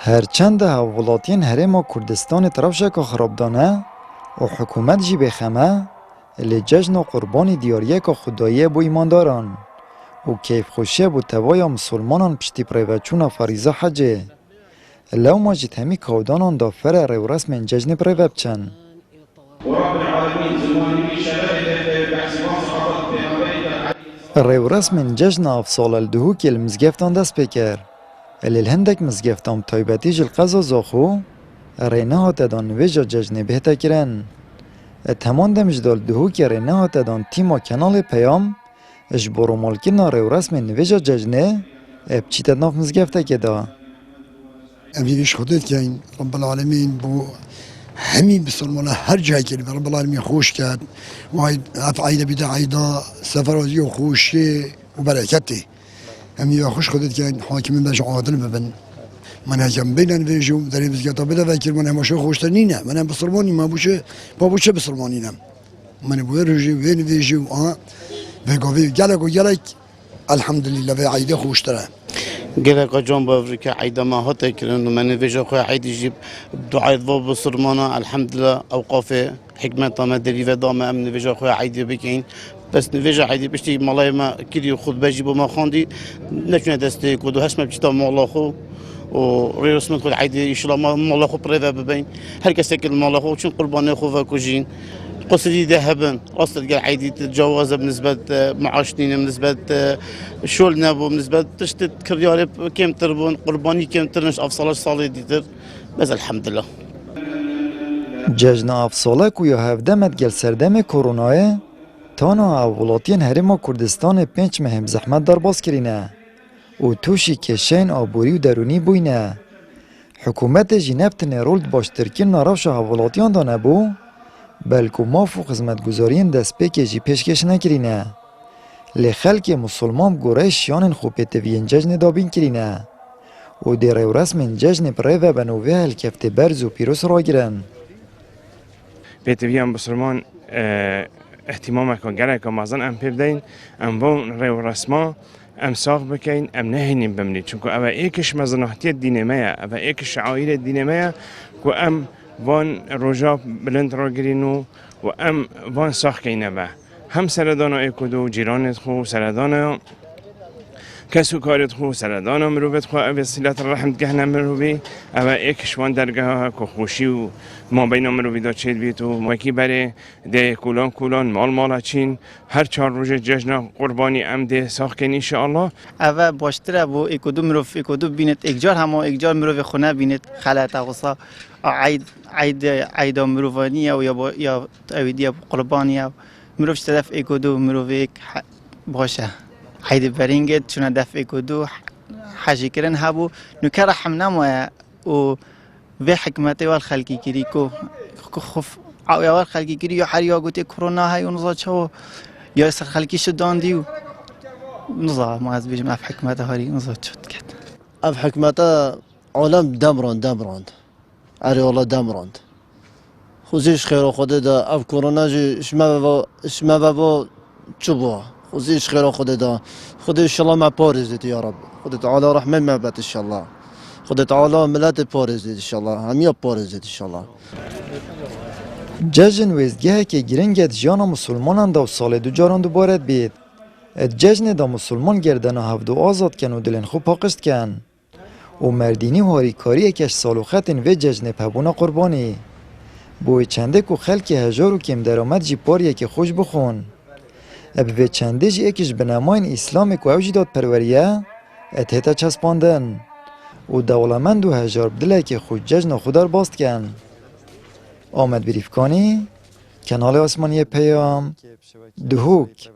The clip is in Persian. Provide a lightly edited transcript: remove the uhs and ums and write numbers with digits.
هرچند هاولاتین هرما کردستان طرفشک خرابدانه و حکومت جی بخمه لی جشن و قربان دیاریه که خداییه بو ایمانداران و کیف خوشه بو توایا مسلمانان پشتی پریوچون فریزه حجه لو ماجد همی کودانان دا فر رو رسم جشن پریوچن رو رسم جشن افصال الدهوک المزگفتان دست بکر الهندک مزگفتان تایبتی جل قضا زاخو رینه ها تدان ویجا جشن بهتا کرن تمان دمجدال دهوک رینه ها تدان تیما کنال پیام اجبارو مالکینا رو رسم ویجا جشنه بچی تدناف مزگفته که دا اميريش خدت كاين رب العالمين بو همي بسلمنا هر جاي كلمة رب العالمين خوش كان وايد عيدا بدا عيدا سفر وزيو خوشي وبركته همي خوش خدت كاين حاكم باش عادل ببن من هكم بينا نفيجو دري بزقطة بدا فاكر من هم شو خوش تنينا من هم بسلماني ما بوشه بسلماني نم من بويرجي وين فيجو في جالك وجالك الحمد لله في عيدا خوش ترى گله قجام با افریقا عیدا ما هات کردن و من ویژه خواه عیدی جیب دعای ضو بسرمانا الحمدلله اوقاف حکمت ما دری و دام امن ویژه خواه عیدی بکین بس ویژه عیدی بشتی مالای ما کلی خود بجی با ما خواندی نشونه دسته کدو هست ما بچتا مالا خو و رسمت خود عیدی ایشلا ما مالا خو پریده ببین هر کسی که مالا خو چون قربانی خو و کجین قصدي ذهبا قصد قال عيدي تتجاوز بالنسبة معاشنين بالنسبة شول نابو بالنسبة تشتت كريالي كم تربون قرباني كم ترنش أفصال صالي ديتر بس الحمد لله جشن افصاله کویا هفدمت گل سردم کرونای تانا اولاتین هرما کردستان پنج مهم زحمت در باز کرینه و توشی کشین آبوری و درونی بوینه حکومت جینفت نرولد باشترکین ناراوش اولاتیان دانه بو بلکو مافو خدمتگزارین دست پیکه جی پیشکش نکرینه لی خلک مسلمان گوره شیانن خوبیتوین جشن دابین کرینه و در رسم جشن پریوه بنووه هلکفت برز و پیروس را گرن پیتویان مسلمان احتمام کن گره که مازن ام پی بدین ام بون رو رسما ام ساق بکین ام نهینیم بمنی چونکو اوه ایکش مزنحتیت دینه میا اوه ایکش شعائر دینه میا که ام وان روجا بلند را گرینو و ام وان ساخ کینه با هم سردانا ایکودو جیرانت خو سردانا کسو کارت خو سردانا مروبت خو او وسیلت رحم گهنه مروبی او ایکش وان درگاه که خوشی و ما بین مروبی دا چید بیت و وکی بره ده کولان مال چین هر 4 روز جشن قربانی ام ده ساخ کن انشاءالله او باشتره بو ایکودو مروف ایکودو بینت اکجار همه اکجار مروف خونه بینت خلط اغصا عید مروفانی یا اویدی قربانی مروف طرف ایکودو مروف ایک باشه عید برینگت چون دفع ایکودو حاجی کرن هبو نکر رحم نموه و به حکمت وال خلقی کری کو خف وال خلقی کری یا هر یا گوته کرونا های اونزا چو یا سر خلقی شدان دیو نزا ما از بیشم اف حکمت هاری نزا چود کد اف حکمت عالم دمراند اری والله دمراند خوزیش خیر خود دا اف کرونا جی شما و چوبوا خوزیش خیر خود دا خود انشالله ما پارزید یا رب خود تعالی رحمت ما بات انشالله خود تعالی ملت پارزید انشالله همیا پارزید انشالله جشن وزگه که گرنگت جانا مسلمانان دا سال دو جاران دوبارت بید جشن دا مسلمان گردن هفدو آزاد کن و دلن خوب پاقشت کن و مردینی و هاریکاری کش سالو خطن و جشن پبونا قربانی بوی چنده که خلک هجار و کم درآمد جی پاریه که خوش بخون به چنده جی اکش بناماین اسلام که اوجی داد پروریه اتهتا چسباندن و دولمند و هجار بدله که خود جشن خودار باست کن آمد بریفکانی کانال آسمانی پیام دهۆک